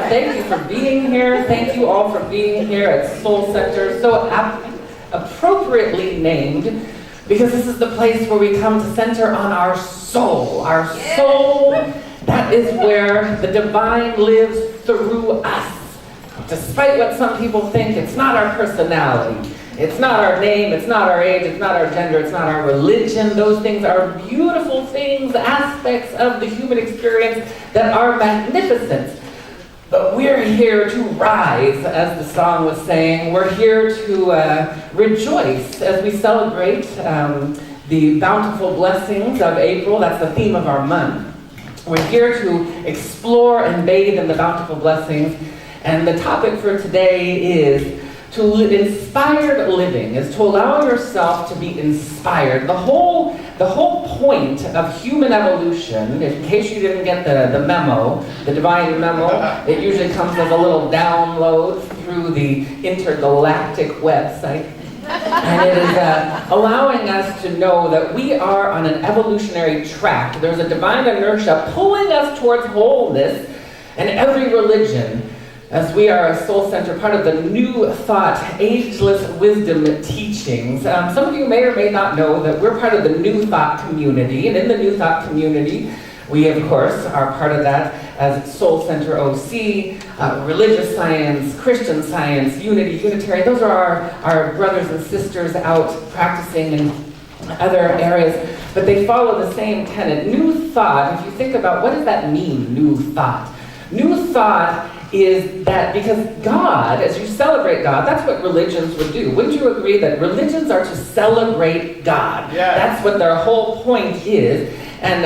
thank you for being here. Thank you all for being here at Soul Center, so appropriately named, because this is the place where we come to center on our soul. Our soul, that is where the divine lives through us. Despite what some people think, it's not our personality. It's not our name, it's not our age, it's not our gender, it's not our religion. Those things are beautiful things, aspects of the human experience that are magnificent. But we're here to rise, as the song was saying. We're here to rejoice as we celebrate the bountiful blessings of April. That's the theme of our month. We're here to explore and bathe in the bountiful blessings. And the topic for today is inspired living, is to allow yourself to be inspired. The whole point of human evolution, in case you didn't get the memo, the divine memo, it usually comes as a little download through the intergalactic website. And it is allowing us to know that we are on an evolutionary track. There's a divine inertia pulling us towards wholeness, and every religion, as we are a soul center, part of the New Thought, Ageless Wisdom teachings. Some of you may or may not know that we're part of the New Thought community, and in the New Thought community, we of course are part of that as Soul Center OC, religious science, Christian science, unity, Unitarian. Those are our brothers and sisters out practicing in other areas, but they follow the same tenet. New Thought, if you think about what does that mean, New Thought? New Thought is that because God, as you celebrate God, that's what religions would do. Wouldn't you agree that religions are to celebrate God? Yeah. That's what their whole point is. And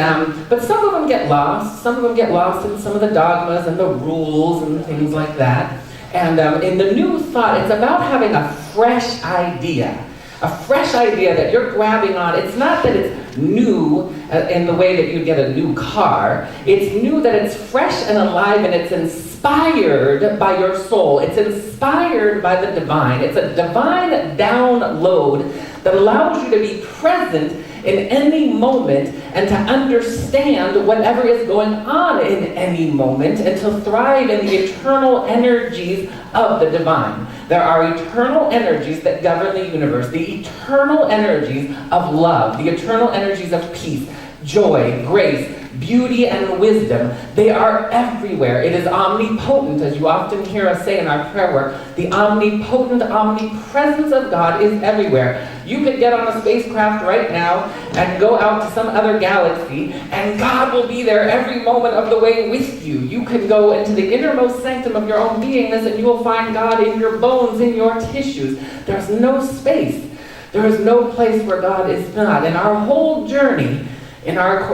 but some of them get lost. Some of them get lost in some of the dogmas and the rules and things like that. And in the New Thought, it's about having a fresh idea. A fresh idea that you're grabbing on. It's not that it's new in the way that you get a new car. It's new that it's fresh and alive, and it's inspired by your soul. It's inspired by the divine. It's a divine download that allows you to be present in any moment and to understand whatever is going on in any moment and to thrive in the eternal energies of the divine. There are eternal energies that govern the universe, the eternal energies of love, the eternal energies of peace, joy, grace, beauty, and wisdom. They are everywhere. It is omnipotent, as you often hear us say in our prayer work. The omnipotent omnipresence of God is everywhere. You could get on a spacecraft right now and go out to some other galaxy, and God will be there every moment of the way with you. You can go into the innermost sanctum of your own beingness, and you will find God in your bones, in your tissues. There's no space. There is no place where God is not. And our whole journey in our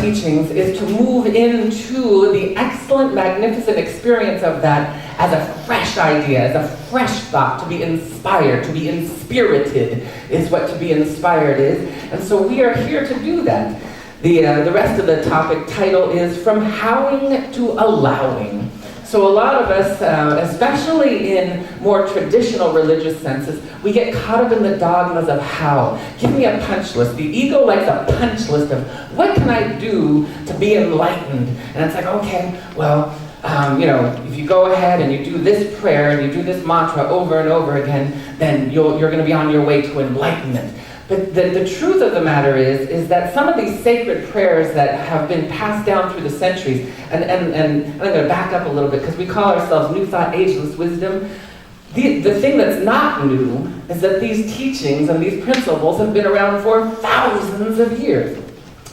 teachings is to move into the excellent, magnificent experience of that as a fresh idea, as a fresh thought, to be inspired, to be inspirited is what to be inspired is. And so we are here to do that. The rest of the topic title is From Howing to Allowing. So a lot of us, especially in more traditional religious senses, we get caught up in the dogmas of how. Give me a punch list. The ego likes a punch list of what can I do to be enlightened? And it's like, okay, well, if you go ahead and you do this prayer and you do this mantra over and over again, then you're going to be on your way to enlightenment. But the truth of the matter is that some of these sacred prayers that have been passed down through the centuries, and I'm going to back up a little bit because we call ourselves New Thought, Ageless Wisdom. The thing that's not new is that these teachings and these principles have been around for thousands of years.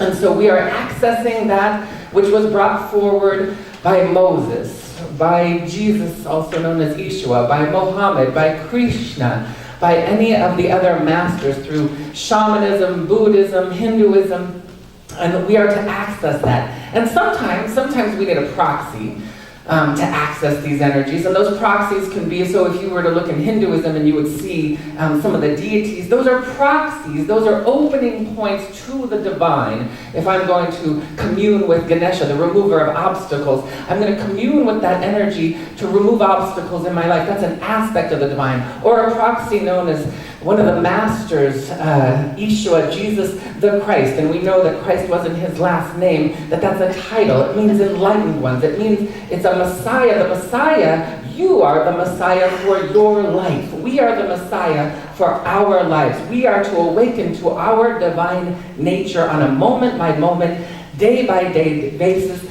And so we are accessing that which was brought forward by Moses, by Jesus, also known as Yeshua, by Mohammed, by Krishna, by any of the other masters through shamanism, Buddhism, Hinduism, and we are to access that. And sometimes we need a proxy to access these energies, and those proxies can be, so if you were to look in Hinduism and you would see some of the deities, those are proxies, those are opening points to the divine. If I'm going to commune with Ganesha, the remover of obstacles, I'm going to commune with that energy to remove obstacles in my life. That's an aspect of the divine. Or a proxy known as one of the masters, Yeshua, Jesus the Christ, and we know that Christ wasn't his last name, that's a title. It means enlightened ones. It means it's a Messiah. The Messiah, you are the Messiah for your life. We are the Messiah for our lives. We are to awaken to our divine nature on a moment-by-moment, day-by-day basis.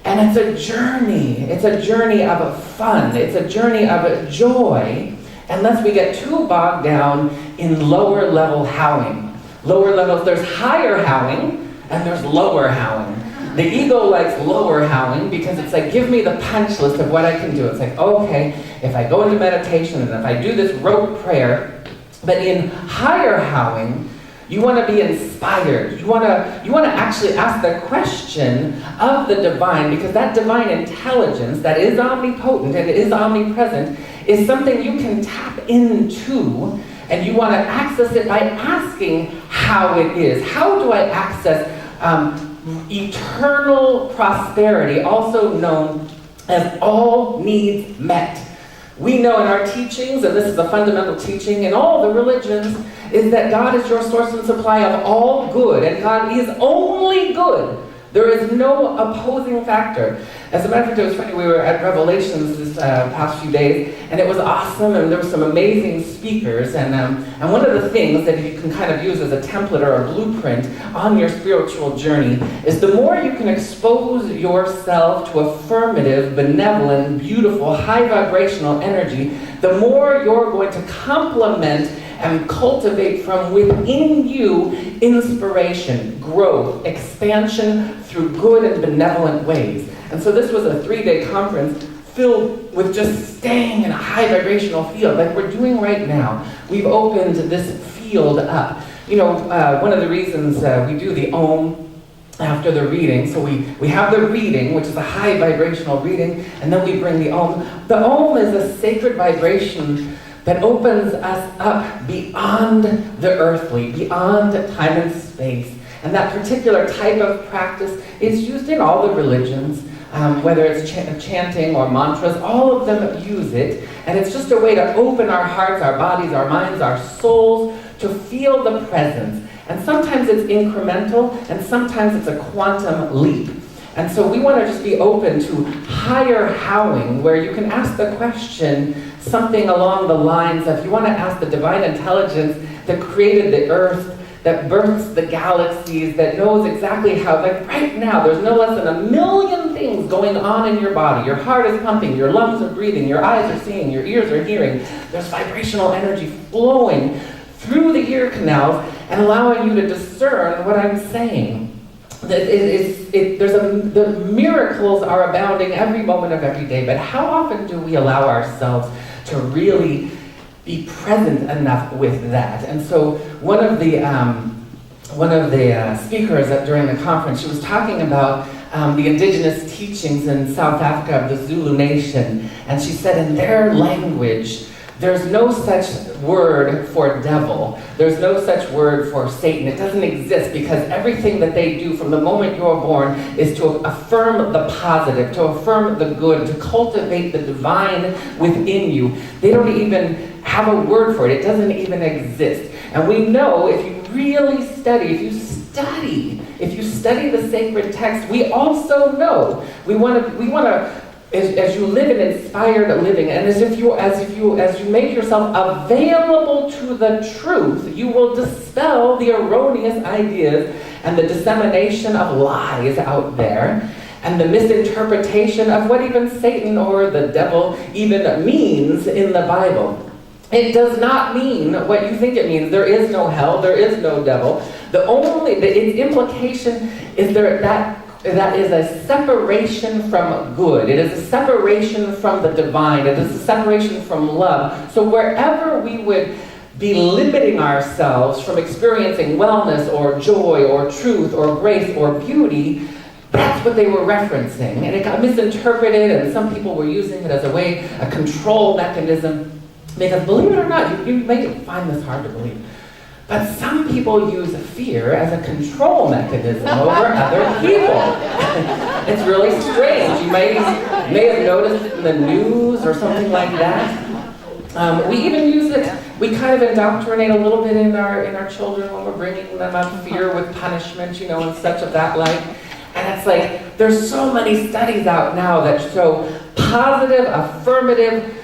And it's a journey. It's a journey of fun. It's a journey of joy, unless we get too bogged down in lower level howling. Lower levels, there's higher howling and there's lower howling. The ego likes lower howling because it's like, give me the punch list of what I can do. It's like, okay, if I go into meditation and if I do this rote prayer, but in higher howling, you want to be inspired. You want to actually ask the question of the divine, because that divine intelligence that is omnipotent and is omnipresent is something you can tap into, and you want to access it by asking how it is. How do I access eternal prosperity, also known as all needs met? We know in our teachings, and this is a fundamental teaching in all the religions, is that God is your source and supply of all good, and God is only good. There is no opposing factor. As a matter of fact, it was funny, we were at Revelations this past few days, and it was awesome, and there were some amazing speakers, and one of the things that you can kind of use as a template or a blueprint on your spiritual journey is the more you can expose yourself to affirmative, benevolent, beautiful, high vibrational energy, the more you're going to complement and cultivate from within you inspiration, growth, expansion through good and benevolent ways. And so this was a 3-day conference filled with just staying in a high vibrational field like we're doing right now. We've opened this field up. You know, one of the reasons we do the Om after the reading, so we have the reading, which is a high vibrational reading, and then we bring the Om. The Om is a sacred vibration that opens us up beyond the earthly, beyond time and space. And that particular type of practice is used in all the religions, whether it's chanting or mantras, all of them use it. And it's just a way to open our hearts, our bodies, our minds, our souls, to feel the presence. And sometimes it's incremental, and sometimes it's a quantum leap. And so we want to just be open to higher howling, where you can ask the question, something along the lines of, you want to ask the divine intelligence that created the earth, that births the galaxies, that knows exactly how, like right now, there's no less than 1 million things going on in your body. Your heart is pumping, your lungs are breathing, your eyes are seeing, your ears are hearing. There's vibrational energy flowing through the ear canals and allowing you to discern what I'm saying. The miracles are abounding every moment of every day, but how often do we allow ourselves to really be present enough with that? And so one of the speakers during the conference, she was talking about the indigenous teachings in South Africa of the Zulu nation, and she said in their language, there's no such word for devil. There's no such word for Satan. It doesn't exist, because everything that they do from the moment you're born is to affirm the positive, to affirm the good, to cultivate the divine within you. They don't even have a word for it. It doesn't even exist. And we know if you really study, if you study the sacred text, we also know we want to as you live an inspired living, and as you make yourself available to the truth, you will dispel the erroneous ideas and the dissemination of lies out there, and the misinterpretation of what even Satan or the devil even means in the Bible. It does not mean what you think it means. There is no hell, there is no devil. Its implication is that is a separation from good. It is a separation from the divine. It is a separation from love. So wherever we would be limiting ourselves from experiencing wellness or joy or truth or grace or beauty, that's what they were referencing. And it got misinterpreted, and some people were using it as a control mechanism. Because believe it or not, you may find this hard to believe, but some people use fear as a control mechanism over other people. It's really strange. You may have noticed it in the news or something like that. We even use it, we kind of indoctrinate a little bit in our children when we're bringing them up fear with punishment, and such of that like. And it's like, there's so many studies out now that show positive, affirmative,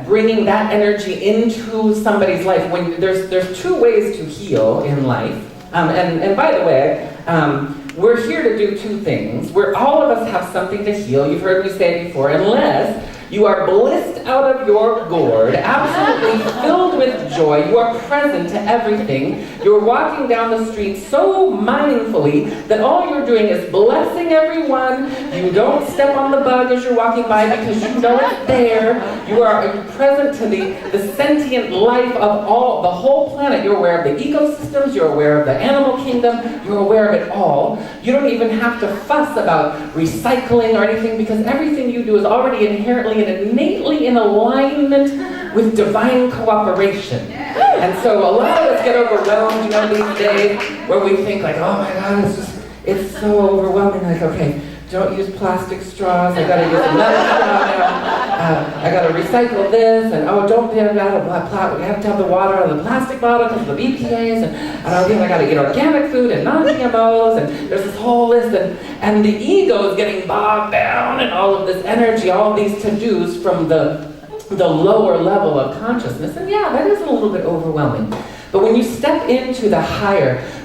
bringing that energy into somebody's life. When there's two ways to heal in life. And by the way, we're here to do two things. All of us have something to heal. You've heard me say it before, unless you are blissed out of your gourd, absolutely filled with joy. You are present to everything. You're walking down the street so mindfully that all you're doing is blessing everyone. You don't step on the bug as you're walking by because you know it's there. You are present to the sentient life of the whole planet. You're aware of the ecosystems. You're aware of the animal kingdom. You're aware of it all. You don't even have to fuss about recycling or anything because everything you do is already inherently and innately in alignment with divine cooperation. And so a lot of us get overwhelmed, these days, where we think like, oh my God, it's so overwhelming. Like, okay, don't use plastic straws. I gotta use another straw now. I gotta recycle this, and don't get out of we have to have the water out of the plastic bottle because of the BPA's, and I gotta eat organic food and non-GMOs, and there's this whole list, and the ego is getting bogged down in all of this energy, all these to-dos from the lower level of consciousness, and yeah, that is a little bit overwhelming. But when you step into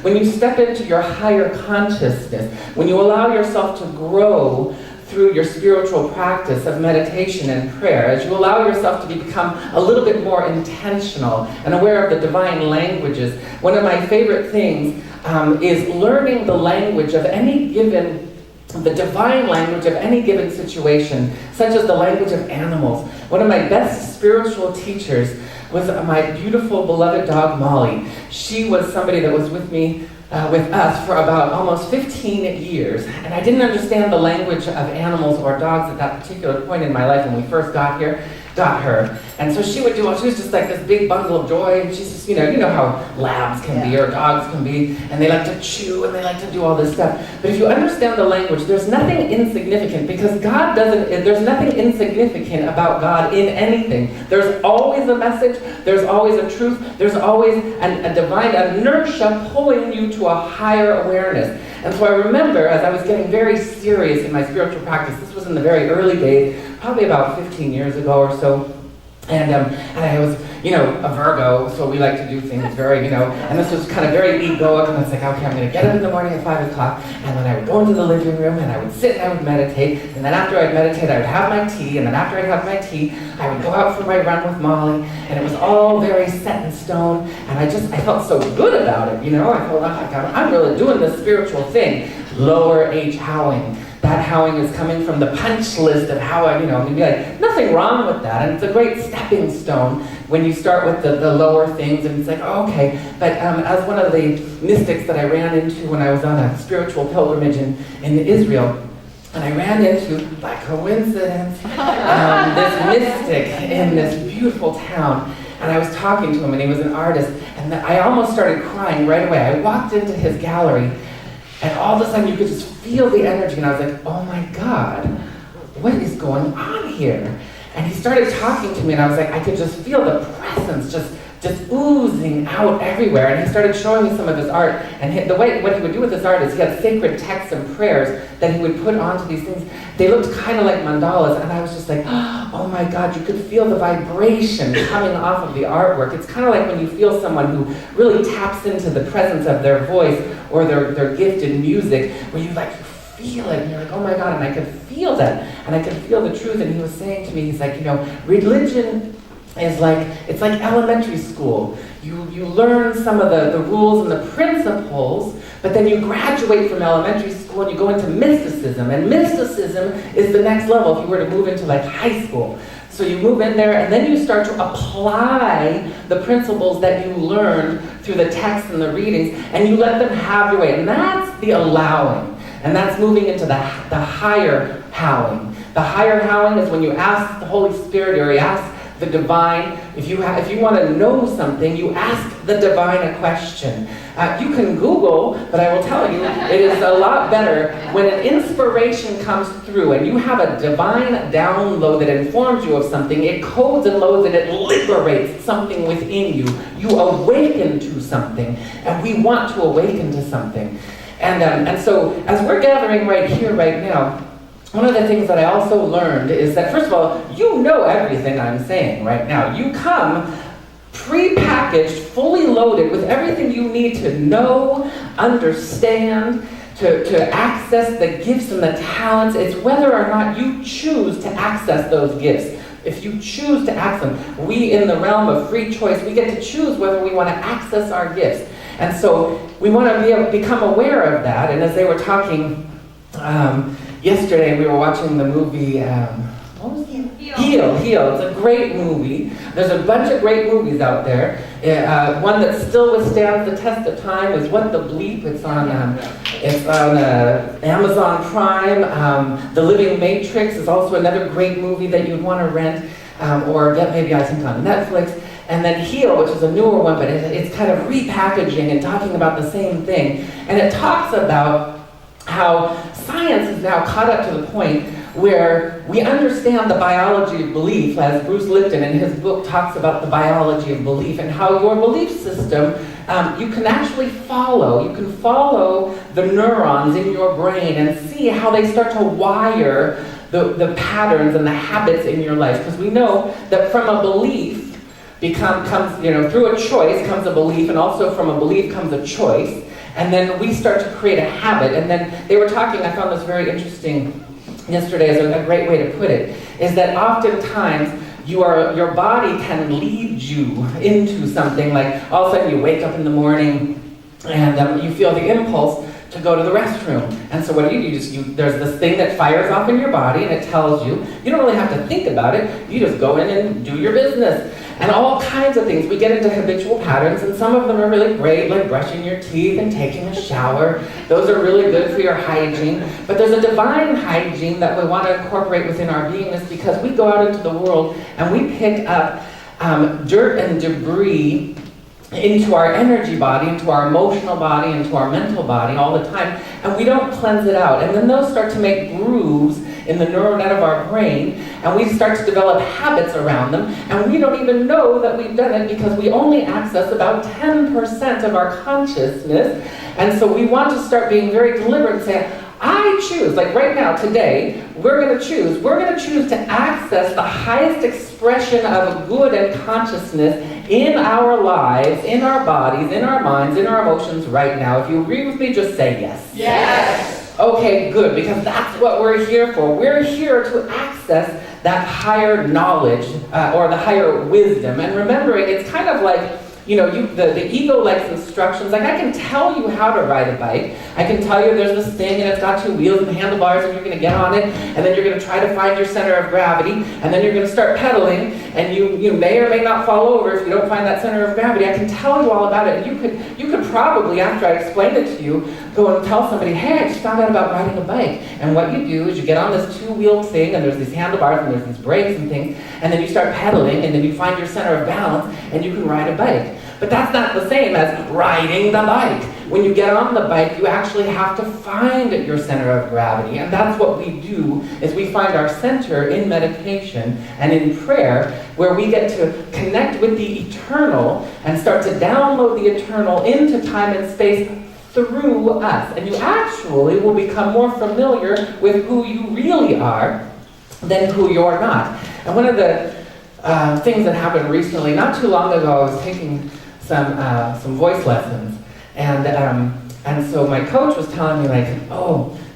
when you step into your higher consciousness, when you allow yourself to grow through your spiritual practice of meditation and prayer, as you allow yourself to become a little bit more intentional and aware of the divine languages, one of my favorite things is learning the language of the divine language of any given situation, such as the language of animals. One of my best spiritual teachers was my beautiful, beloved dog, Molly. She was somebody that was with us for about almost 15 years. And I didn't understand the language of animals or dogs at that particular point in my life when we first got her. And so she was just like this big bundle of joy, and she's just, you know how labs can be or dogs can be, and they like to chew and they like to do all this stuff. But if you understand the language, there's nothing insignificant because there's nothing insignificant about God in anything. There's always a message, there's always a truth, there's always a divine inertia pulling you to a higher awareness. And so I remember as I was getting very serious in my spiritual practice, this was in the very early days, probably about 15 years ago or so, and I was, a Virgo, so we like to do things very, and this was kind of very egoic, and it's like, okay, I'm going to get up in the morning at 5 o'clock, and then I would go into the living room, and I would sit and I would meditate, and then after I'd meditate, I would have my tea, and then after I'd have my tea, I would go out for my run with Molly, and it was all very set in stone, and I felt so good about it, I felt, oh my God, I'm really doing this spiritual thing. Lower H howling. That howling is coming from the punch list of how you'd be like, nothing wrong with that, and it's a great stepping stone when you start with the lower things, and it's like, oh, okay. But as one of the mystics that I ran into when I was on a spiritual pilgrimage in Israel, and I ran into, by coincidence, this mystic in this beautiful town, and I was talking to him, and he was an artist, and I almost started crying right away. I walked into his gallery, and all of a sudden you could just feel the energy, and I was like, oh my God, what is going on here? And he started talking to me, and I was like, I could just feel the presence just oozing out everywhere. And he started showing me some of his art, and what he would do with his art is he had sacred texts and prayers that he would put onto these things. They looked kind of like mandalas, and I was just like, oh my God, you could feel the vibration coming off of the artwork. It's kind of like when you feel someone who really taps into the presence of their voice or their gift in music, where you feel it, and you're like, oh my God, and I could feel that, and I could feel the truth. And he was saying to me, he's like, religion is it's like elementary school. You learn some of the rules and the principles, but then you graduate from elementary school and you go into mysticism, and mysticism is the next level if you were to move into high school. So you move in there, and then you start to apply the principles that you learned through the text and the readings, and you let them have your way. And that's the allowing. And that's moving into the higher howling. The higher howling is when you ask the Holy Spirit, or you ask the divine. If you want to know something, you ask the divine a question. You can Google, but I will tell you, it is a lot better when an inspiration comes through and you have a divine download that informs you of something. It codes and loads and it liberates something within you. You awaken to something, and we want to awaken to something. And so, as we're gathering right here, right now, one of the things that I also learned is that, first of all, you know everything I'm saying right now. You come pre-packaged, fully loaded with everything you need to know, understand, to access the gifts and the talents. It's whether or not you choose to access those gifts. If you choose to access them, we in the realm of free choice, we get to choose whether we want to access our gifts. And so we want to become aware of that. And as they were talking yesterday, we were watching the movie, what was it? Heal. It's a great movie. There's a bunch of great movies out there. One that still withstands the test of time is What the Bleep. It's on Amazon Prime. The Living Matrix is also another great movie that you'd want to rent or get maybe I think on Netflix. And then Heal, which is a newer one, but it's kind of repackaging and talking about the same thing. And it talks about how science is now caught up to the point where we understand the biology of belief, as Bruce Lipton in his book talks about the biology of belief and how your belief system, you can actually follow. You can follow the neurons in your brain and see how they start to wire the patterns and the habits in your life. Because we know that from a belief comes, through a choice comes a belief, and also from a belief comes a choice. And then we start to create a habit. And then they were talking, I found this very interesting yesterday as a great way to put it, is that oftentimes your body can lead you into something, like all of a sudden you wake up in the morning and you feel the impulse to go to the restroom. And so what do? There's this thing that fires off in your body and it tells you, you don't really have to think about it, you just go in and do your business. And all kinds of things. We get into habitual patterns, and some of them are really great, like brushing your teeth and taking a shower. Those are really good for your hygiene. But there's a divine hygiene that we want to incorporate within our beingness, because we go out into the world and we pick up dirt and debris into our energy body, into our emotional body, into our mental body all the time, and we don't cleanse it out. And then those start to make grooves in the neural net of our brain, and we start to develop habits around them, and we don't even know that we've done it because we only access about 10% of our consciousness. And so we want to start being very deliberate and say, I choose, like right now, today, we're going to choose to access the highest expression of good and consciousness in our lives, in our bodies, in our minds, in our emotions right now. If you agree with me, just say yes. Yes. Okay, good, because that's what we're here for. We're here to access that higher knowledge or the higher wisdom. And remembering, it's kind of like, the ego likes instructions. Like, I can tell you how to ride a bike. I can tell you there's this thing and it's got 2 wheels and handlebars and you're going to get on it, and then you're going to try to find your center of gravity, and then you're going to start pedaling, and you may or may not fall over if you don't find that center of gravity. I can tell you all about it, and you could probably, after I explained it to you, go and tell somebody, hey, I just found out about riding a bike. And what you do is you get on this 2-wheel thing, and there's these handlebars and there's these brakes and things, and then you start pedaling, and then you find your center of balance, and you can ride a bike. But that's not the same as riding the bike. When you get on the bike, you actually have to find your center of gravity. And that's what we do, is we find our center in meditation and in prayer, where we get to connect with the eternal and start to download the eternal into time and space through us. And you actually will become more familiar with who you really are than who you're not. And one of the things that happened recently, not too long ago, I was taking some voice lessons, and so my coach was telling me, like,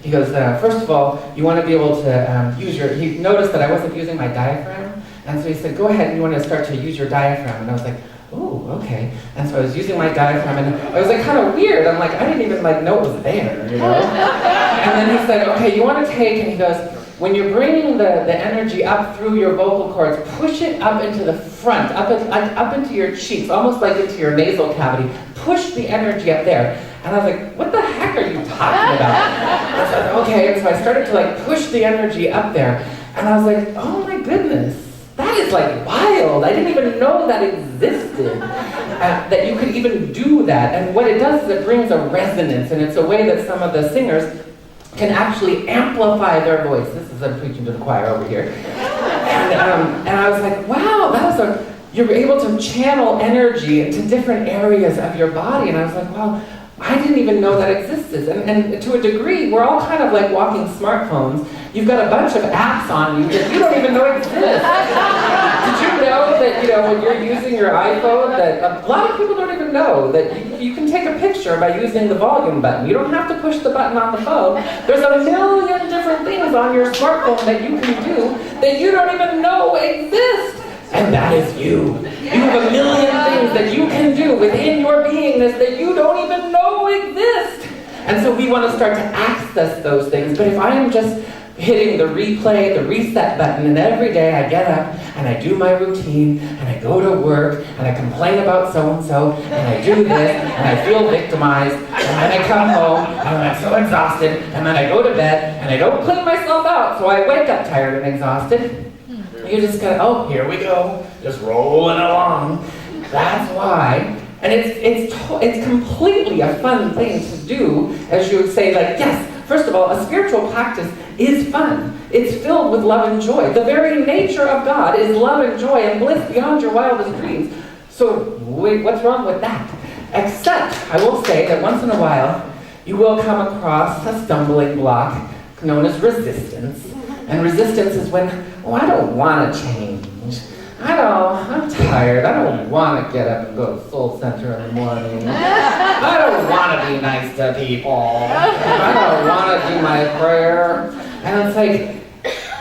he goes, first of all, you want to be able to he noticed that I wasn't using my diaphragm, and so he said, go ahead, you want to start to use your diaphragm. And I was like, oh, okay. And so I was using my diaphragm, and it was like kind of weird. I'm like, I didn't even know it was there, And then he said, okay, you want to take, and he goes, when you're bringing the energy up through your vocal cords, push it up into the front, up into your cheeks, almost like into your nasal cavity. Push the energy up there. And I was like, what the heck are you talking about? I said, okay. And so I started to push the energy up there. And I was like, oh my goodness. that is like wild. I didn't even know that existed, that you could even do that. And what it does is it brings a resonance, and it's a way that some of the singers can actually amplify their voice. This is, I'm preaching to the choir over here. And I was like, wow, you're able to channel energy into different areas of your body. And I was like, wow, I didn't even know that existed. And to a degree, we're all kind of like walking smartphones. You've got a bunch of apps on you that you don't even know exist. Did you know that, when you're using your iPhone, that a lot of people don't even know that you can take a picture by using the volume button. You don't have to push the button on the phone. There's a million different things on your smartphone that you can do that you don't even know exist. And that is you. You have a million things that you can do within your beingness that you don't even know exist. And so we want to start to access those things. But if I am just hitting the replay, the reset button, and every day I get up and I do my routine and I go to work and I complain about so-and-so and I do this and I feel victimized and then I come home and I'm so exhausted and then I go to bed and I don't clean myself out, so I wake up tired and exhausted. You just go, oh, here we go, just rolling along. That's why. And it's completely a fun thing to do, as you would say, like, yes, first of all, a spiritual practice is fun. It's filled with love and joy. The very nature of God is love and joy and bliss beyond your wildest dreams. So what's wrong with that? Except, I will say that once in a while, you will come across a stumbling block known as resistance. And resistance is when, I don't want to change. I'm tired. I don't want to get up and go to Soul Center in the morning. I don't want to be nice to people. I don't want to do my prayer. And it's like,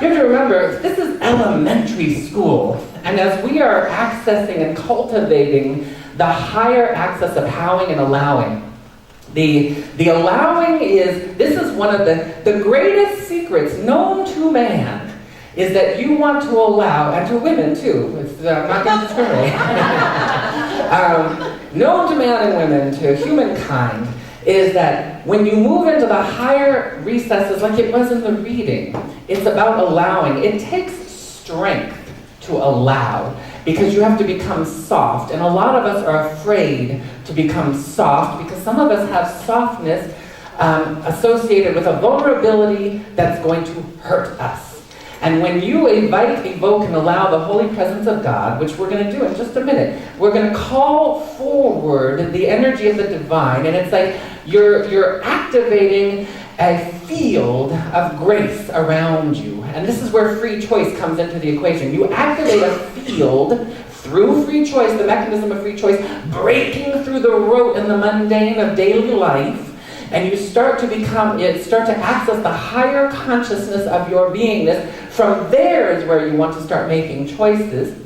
you have to remember, this is elementary school. And as we are accessing and cultivating the higher access of howing and allowing, the allowing this is one of the greatest secrets known to man, is that you want to allow, and to women too, I'm not going to discriminate, known to man and women, to humankind, is that when you move into the higher recesses, like it was in the reading, it's about allowing. It takes strength to allow, because you have to become soft. And a lot of us are afraid to become soft, because some of us have softness associated with a vulnerability that's going to hurt us. And when you invite, evoke, and allow the holy presence of God, which we're going to do in just a minute, we're going to call forward the energy of the divine, and it's like you're activating a field of grace around you. And this is where free choice comes into the equation. You activate a field through free choice, the mechanism of free choice, breaking through the rote and the mundane of daily life, and you start to access the higher consciousness of your beingness. From there is where you want to start making choices.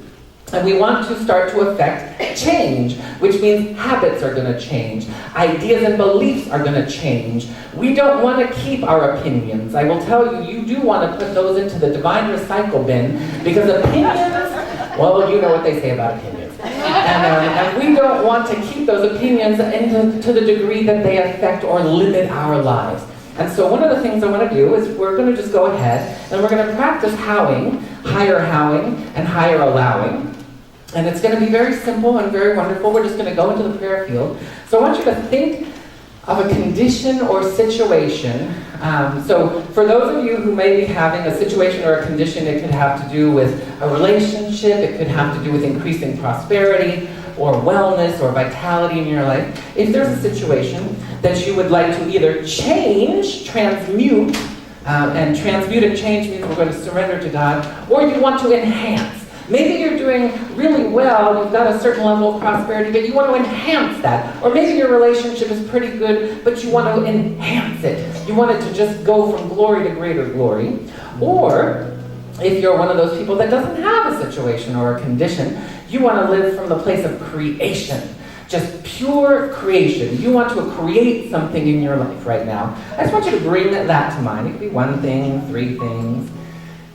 And we want to start to affect change, which means habits are going to change. Ideas and beliefs are going to change. We don't want to keep our opinions. I will tell you, you do want to put those into the divine recycle bin, because opinions, well, you know what they say about opinions. And we don't want to keep those opinions to the degree that they affect or limit our lives. And so one of the things I want to do is we're going to just go ahead and we're going to practice howing, and higher allowing. And it's going to be very simple and very wonderful. We're just going to go into the prayer field. So I want you to think of a condition or situation. So for those of you who may be having a situation or a condition, it could have to do with a relationship, it could have to do with increasing prosperity or wellness or vitality in your life. If there's a situation that you would like to either change, transmute, and transmute and change means we're going to surrender to God, or you want to enhance. Maybe you're doing really well, you've got a certain level of prosperity, but you want to enhance that. Or maybe your relationship is pretty good, but you want to enhance it. You want it to just go from glory to greater glory. Or, if you're one of those people that doesn't have a situation or a condition, you want to live from the place of creation. Just pure creation. You want to create something in your life right now. I just want you to bring that to mind. It could be one thing, three things.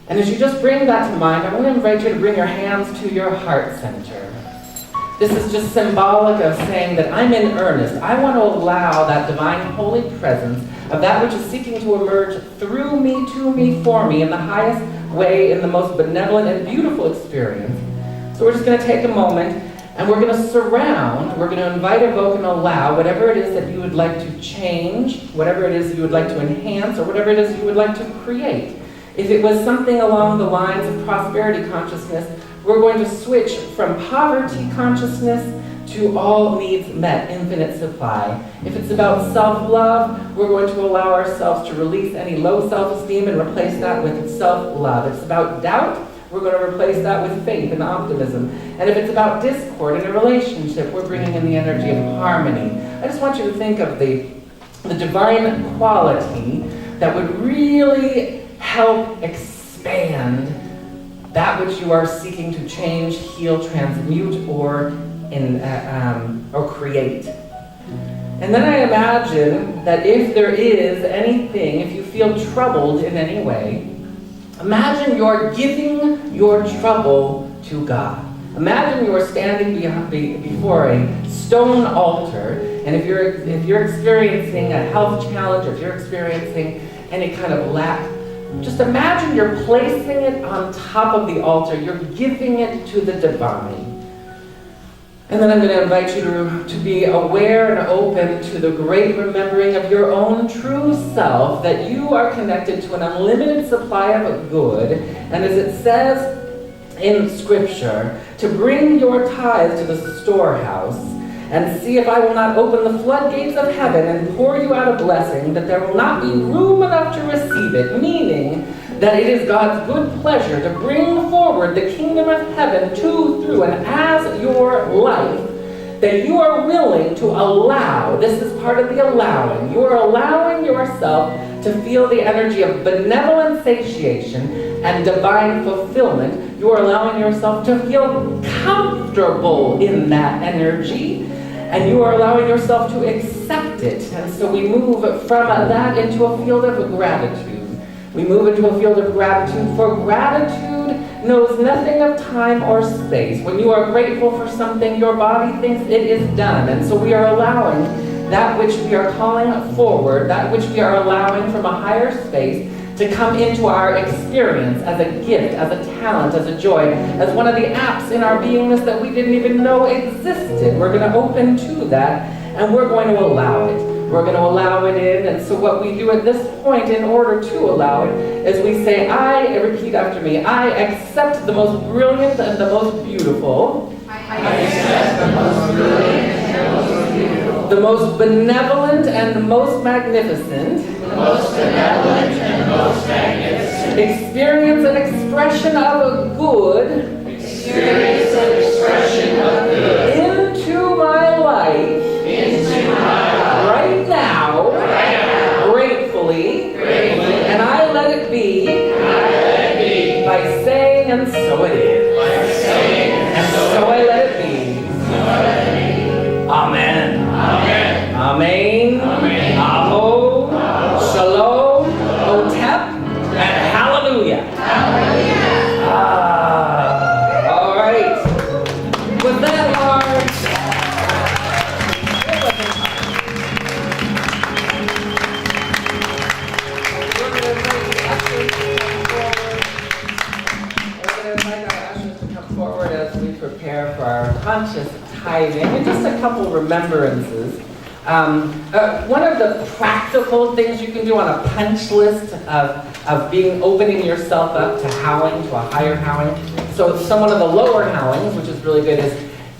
And as you just bring that to mind, I want to invite you to bring your hands to your heart center. This is just symbolic of saying that I'm in earnest. I want to allow that divine holy presence of that which is seeking to emerge through me, to me, for me, in the highest, way in the most benevolent and beautiful experience. So we're just going to take a moment and we're going to surround, we're going to invite, evoke, and allow whatever it is that you would like to change, whatever it is you would like to enhance, or whatever it is you would like to create. If it was something along the lines of prosperity consciousness, we're going to switch from poverty consciousness to all needs met, infinite supply. If it's about self-love, we're going to allow ourselves to release any low self-esteem and replace that with self-love. If it's about doubt, we're going to replace that with faith and optimism. And if it's about discord in a relationship, we're bringing in the energy of harmony. I just want you to think of the divine quality that would really help expand that which you are seeking to change, heal, transmute, or create. And then I imagine that if there is anything, if you feel troubled in any way, imagine you're giving your trouble to God. Imagine you're standing before a stone altar, and if you're experiencing a health challenge, or if you're experiencing any kind of lack, just imagine you're placing it on top of the altar. You're giving it to the divine. And then I'm going to invite you to be aware and open to the great remembering of your own true self, that you are connected to an unlimited supply of good. And as it says in Scripture, to bring your tithe to the storehouse and see if I will not open the floodgates of heaven and pour you out a blessing, that there will not be room enough to receive it, meaning that it is God's good pleasure to bring forward the kingdom of heaven to, through, and as your life, that you are willing to allow. This is part of the allowing. You are allowing yourself to feel the energy of benevolent satiation and divine fulfillment. You are allowing yourself to feel comfortable in that energy, and you are allowing yourself to accept it. And so we move from that into a field of gratitude. We move into a field of gratitude, for gratitude knows nothing of time or space. When you are grateful for something, your body thinks it is done. And so we are allowing that which we are calling forward, that which we are allowing from a higher space, to come into our experience as a gift, as a talent, as a joy, as one of the apps in our beingness that we didn't even know existed. We're going to open to that, and we're going to allow it. We're going to allow it in. And so what we do at this point in order to allow it is we say, repeat after me, I accept the most brilliant and the most beautiful. I accept the most brilliant and the most beautiful. The most benevolent and the most magnificent. The most benevolent and the most magnificent. Experience and expression of good. Experience and expression of good. Into my life. Into my life. Right now. Gratefully. And I let it be. By saying, and so it is. And so I let it be. Amen. Amen. Aho. Shalom. Otep. And hallelujah. All right. With that heart. Prepare for our conscious tithing, and just a couple remembrances. One of the practical things you can do on a punch list of opening yourself up to howling, to a higher howling. So one of the lower howlings, which is really good, is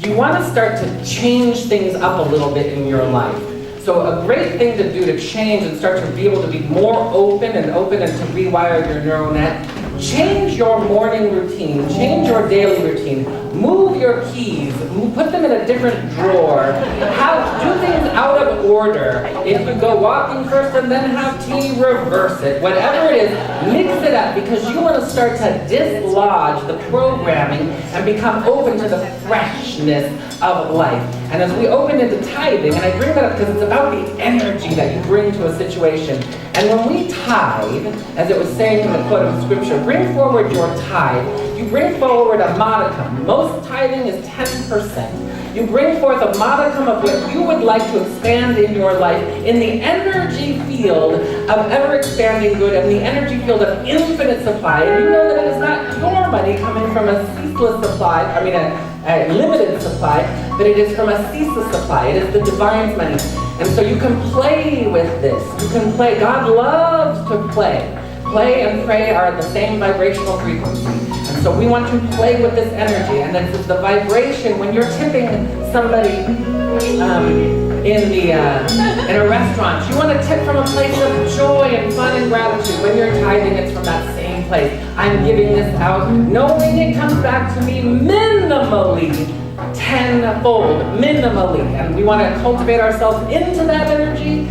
you want to start to change things up a little bit in your life. So a great thing to do to change and start to be able to be more open and to rewire your neural net. Change your morning routine, change your daily routine, move your keys, put them in a different drawer, do things out of order. If you go walking first and then have tea, reverse it. Whatever it is, mix it up, because you want to start to dislodge the programming and become open to the freshness of life. And as we open into tithing, and I bring that up because it's about the energy that you bring to a situation. And when we tithe, as it was saying in the quote of Scripture, bring forward your tithe. You bring forward a modicum. Most tithing is 10%. You bring forth a modicum of what you would like to expand in your life in the energy field of ever-expanding good and the energy field of infinite supply. And you know that it is not your money coming from a ceaseless supply, a limited supply, but it is from a ceaseless supply. It is the divine's money. And so you can play with this. You can play. God loves to play. Play and pray are the same vibrational frequency. And so we want to play with this energy. And this is the vibration when you're tipping somebody in a restaurant. You want to tip from a place of joy and fun and gratitude. When you're tithing, it's from that same place. I'm giving this out, knowing it comes back to me minimally, tenfold, minimally. And we want to cultivate ourselves into that energy.